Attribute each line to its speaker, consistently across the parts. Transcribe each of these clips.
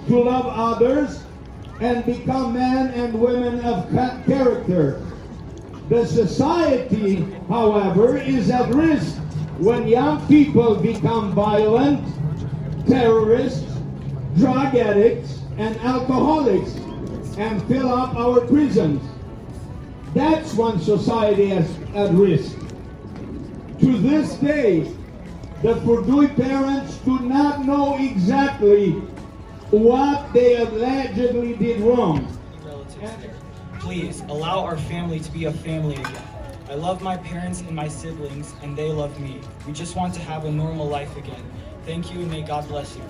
Speaker 1: to love others and become men and women of character. The society, however, is at risk when young people become violent, terrorists, drug addicts, and alcoholics and fill up our prisons. That's when society is at risk. To this day, the Furdui parents do not know exactly what they allegedly did wrong.
Speaker 2: Please, allow our family to be a family again. I love my parents and my siblings, and they love me. We just want to have a normal life again. Thank you, and may God bless you.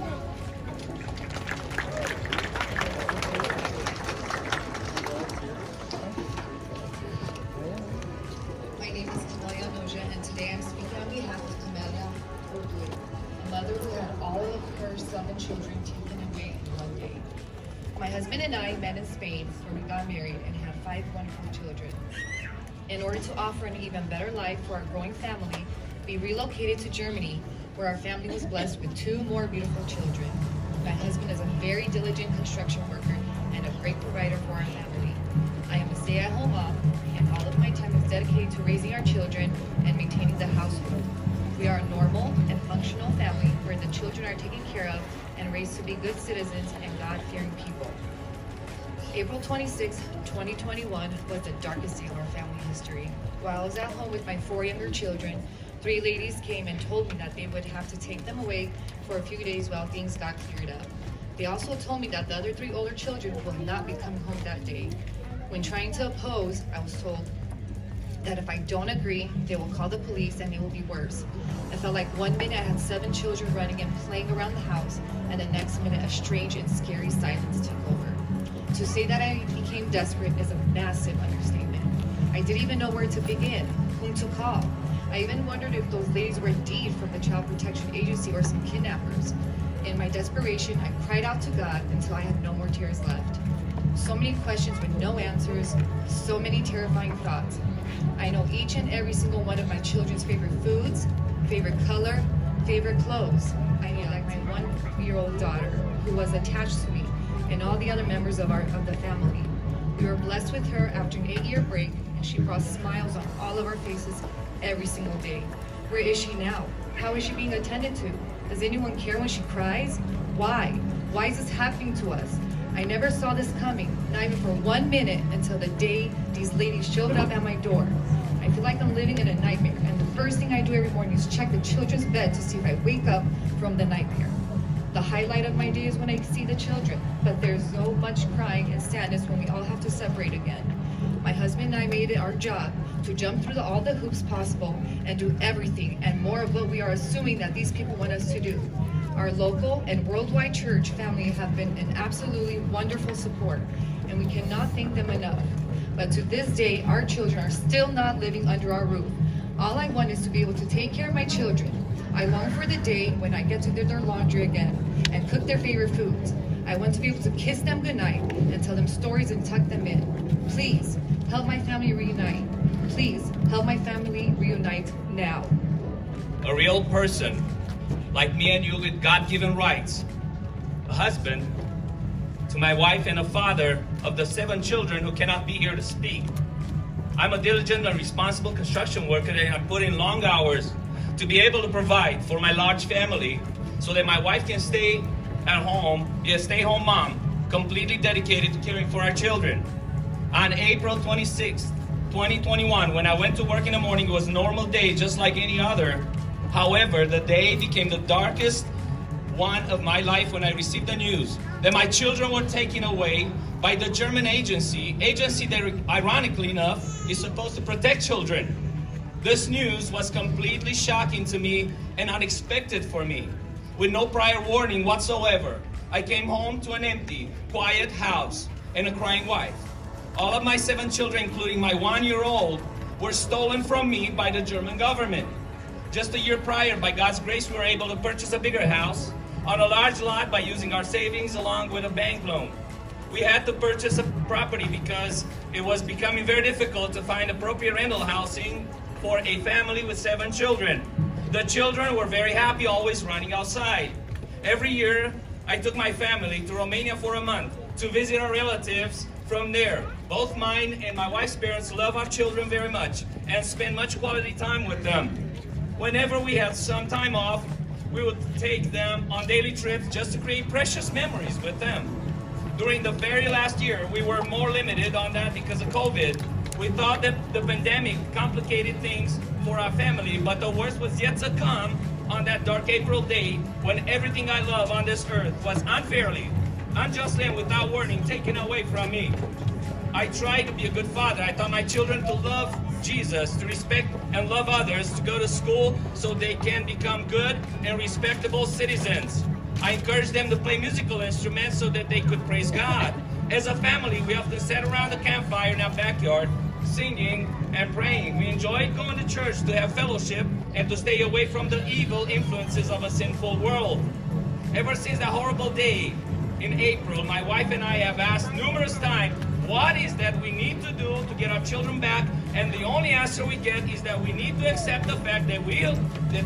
Speaker 3: My name is Familia, and today I'm speaking on behalf of Familia, a mother who had all of her 7 children taken away in one day. My husband and I met in Spain, where we got married and had 5 wonderful children. In order to offer an even better life for our growing family, we relocated to Germany, where our family was blessed with 2 more beautiful children. My husband is a very diligent construction worker and a great provider for our family. I am a stay-at-home mom, and all of my time is dedicated to raising our children and maintaining the household. We are a normal and functional family where the children are taken care of and raised to be good citizens and God-fearing people. April 26, 2021 was the darkest day of our family history. While I was at home with my 4 younger children, 3 ladies came and told me that they would have to take them away for a few days while things got cleared up. They also told me that the other 3 older children will not be coming home that day. When trying to oppose, I was told that if I don't agree, they will call the police and it will be worse. I felt like one minute I had 7 children running and playing around the house, and the next minute a strange and scary silence took over. To say that I became desperate is a massive understatement. I didn't even know where to begin, whom to call. I even wondered if those ladies were indeed from the Child Protection Agency or some kidnappers. In my desperation, I cried out to God until I had no more tears left. So many questions with no answers, so many terrifying thoughts. I know each and every single one of my children's favorite foods, favorite color, favorite clothes. I knew like my 1-year-old daughter, who was attached to me, and all the other members of the family. We were blessed with her after an 8-year break, and she brought smiles on all of our faces every single day. Where is she now? How is she being attended to? Does anyone care when she cries? Why? Why is this happening to us? I never saw this coming, not even for 1 minute, until the day these ladies showed up at my door. I feel like I'm living in a nightmare, and the first thing I do every morning is check the children's bed to see if I wake up from the nightmare. The highlight of my day is when I see the children, but there's so much crying and sadness when we all have to separate again. My husband and I made it our job to jump through all the hoops possible and do everything and more of what we are assuming that these people want us to do. Our local and worldwide church family have been an absolutely wonderful support, and we cannot thank them enough. But to this day, our children are still not living under our roof. All I want is to be able to take care of my children. I long for the day when I get to do their laundry again and cook their favorite foods. I want to be able to kiss them goodnight and tell them stories and tuck them in. Please, help my family reunite. Please, help my family reunite now.
Speaker 4: A real person, like me and you, with God-given rights. A husband to my wife and a father of the 7 children who cannot be here to speak. I'm a diligent and responsible construction worker, and I put in long hours to be able to provide for my large family so that my wife can stay at home, be a stay-home mom, completely dedicated to caring for our children. On April 26, 2021, when I went to work in the morning, it was a normal day just like any other. However, the day became the darkest one of my life when I received the news that my children were taken away by the German agency that, ironically enough, is supposed to protect children. This news was completely shocking to me and unexpected for me. With no prior warning whatsoever, I came home to an empty, quiet house and a crying wife. All of my 7 children, including my 1-year-old, were stolen from me by the German government. Just a year prior, by God's grace, we were able to purchase a bigger house on a large lot by using our savings along with a bank loan. We had to purchase a property because it was becoming very difficult to find appropriate rental housing for a family with 7 children. The children were very happy, always running outside. Every year, I took my family to Romania for a month to visit our relatives from there. Both mine and my wife's parents love our children very much and spend much quality time with them. Whenever we had some time off, we would take them on daily trips just to create precious memories with them. During the very last year, we were more limited on that because of COVID. We thought that the pandemic complicated things for our family, but the worst was yet to come on that dark April day when everything I love on this earth was unfairly, unjustly, and without warning taken away from me. I tried to be a good father. I taught my children to love Jesus, to respect and love others, to go to school so they can become good and respectable citizens. I encouraged them to play musical instruments so that they could praise God. As a family, we often sat around the campfire in our backyard, singing and praying. We enjoyed going to church to have fellowship and to stay away from the evil influences of a sinful world. Ever since that horrible day in April, my wife and I have asked numerous times, what is that we need to do to get our children back? And the only answer we get is that we need to accept the fact that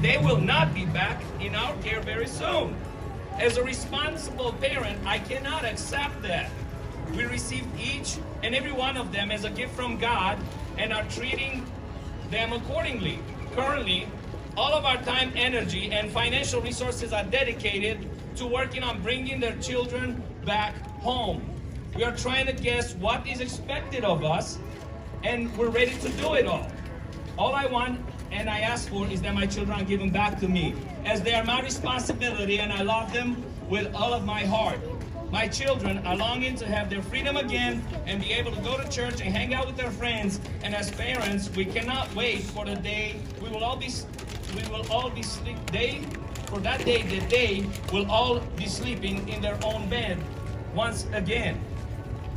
Speaker 4: they will not be back in our care very soon. As a responsible parent, I cannot accept that. We received each and every one of them as a gift from God and are treating them accordingly. Currently, all of our time, energy, and financial resources are dedicated to working on bringing their children back home. We are trying to guess what is expected of us, and we're ready to do it all. All I want and I ask for is that my children are given back to me, as they are my responsibility and I love them with all of my heart. My children are longing to have their freedom again and be able to go to church and hang out with their friends. And as parents, we cannot wait for the day we will all be sleeping in their own bed once again.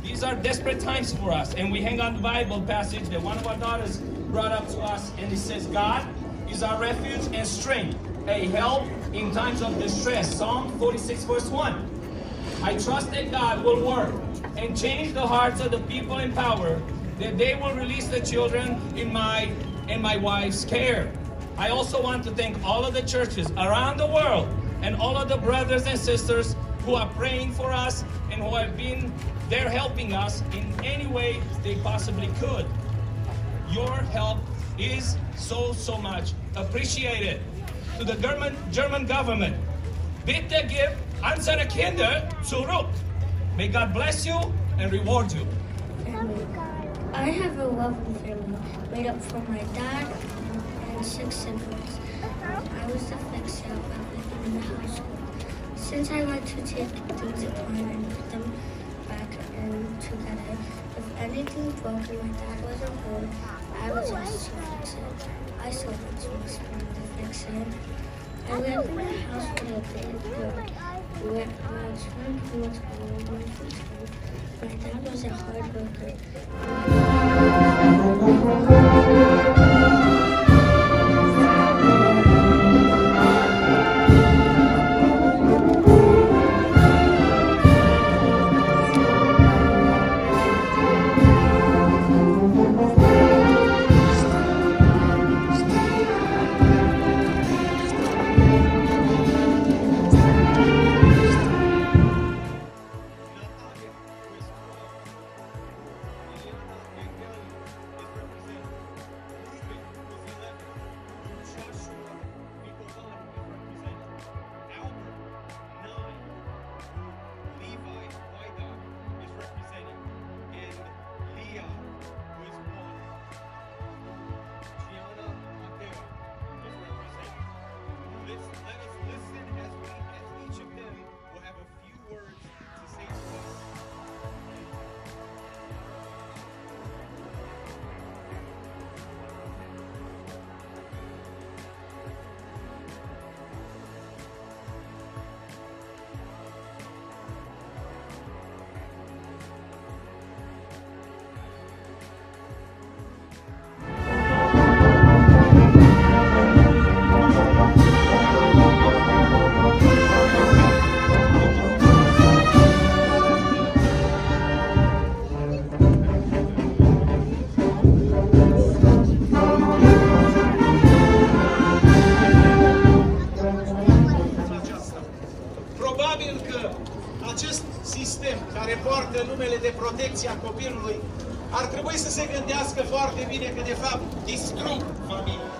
Speaker 4: These are desperate times for us, and we hang on the Bible passage that one of our daughters brought up to us, and it says, God is our refuge and strength, a help in times of distress. Psalm 46 verse 1. I trust that God will work and change the hearts of the people in power, that they will release the children in my wife's care. I also want to thank all of the churches around the world and all of the brothers and sisters who are praying for us and who have been there helping us in any way they possibly could. Your help is so much appreciated. To the German government, bitte gib unsere Kinder zurück. May God bless you and reward you.
Speaker 5: I have a lovely family made up from my dad and 6 siblings. I was the fixer of everything in the household. Since I like to take things apart and put them back together, if anything broke and my dad wasn't home, I was asked to fix it. I saw the tools from the fixer. I lived in a house with a big door. My swimming pool was all over my food. My dad was a hard worker.
Speaker 6: numele de protecție a copilului, ar trebui să se gândească foarte bine că de fapt distrug familia.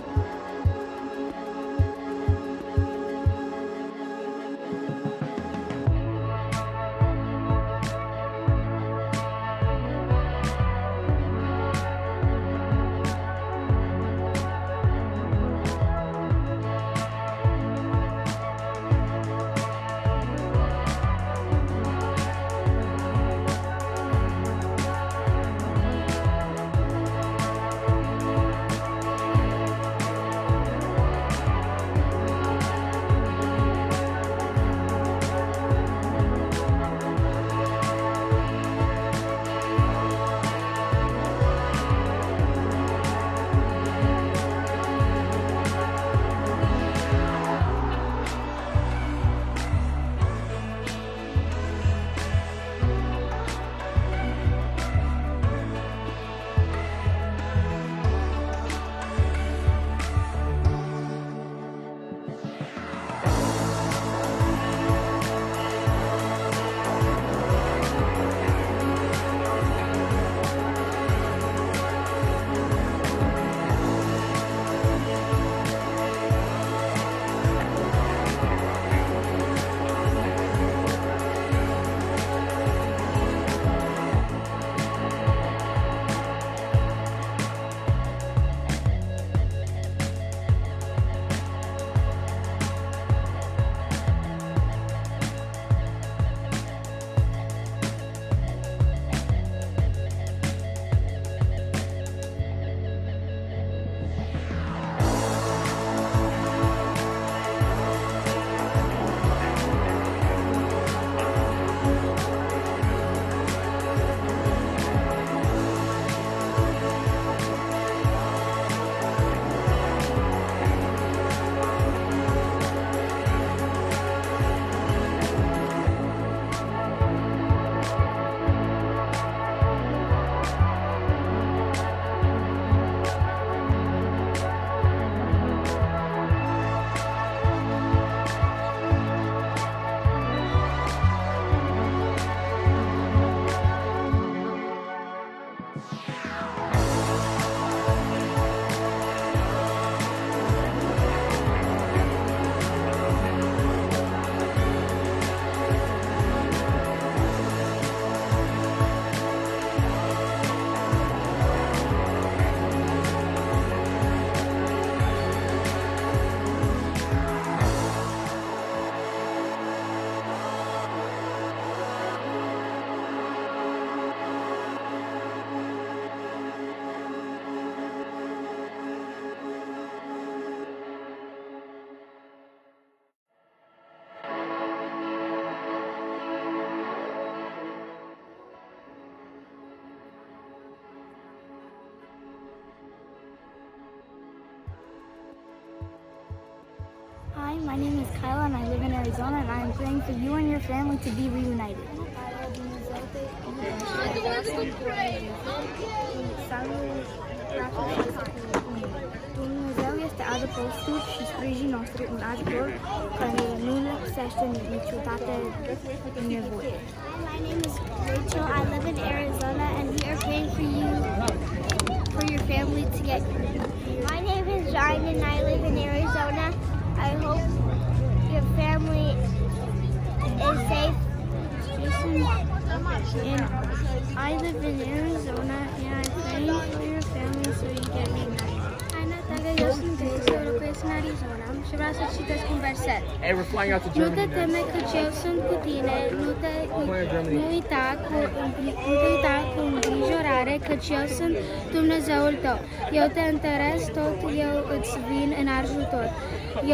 Speaker 5: Hi, my name is Kyla and I live in Arizona and I am praying for you and your family to be reunited. Dumnezeu este adăpostul și sprijinul nostru, un ajutor care nu lipsește niciodată în nevoie.
Speaker 7: My name is Rachel. I live in Arizona and we are praying for you, for your family to get. My name is Ryan and I live in Arizona. I hope your family is safe.
Speaker 5: And I live in Arizona and I'm praying for your family so you get reunited. Eu sunt Crestin, eu locuiesc în Arizona și vreau să citesc un verset.
Speaker 8: Hey, we're flying out to
Speaker 5: Nu
Speaker 8: Germany
Speaker 5: te
Speaker 8: next.
Speaker 5: teme căci eu sunt cu tine, nu uita cu îngrijorare căci eu sunt Dumnezeul tău. Eu te întăresc tot, eu îți vin în ajutor.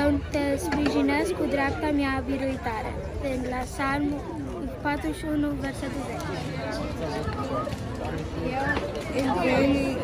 Speaker 5: Eu te sprijinesc cu dreapta mea biruitare. La Psalm 41, versetul 10.
Speaker 9: Eu îmi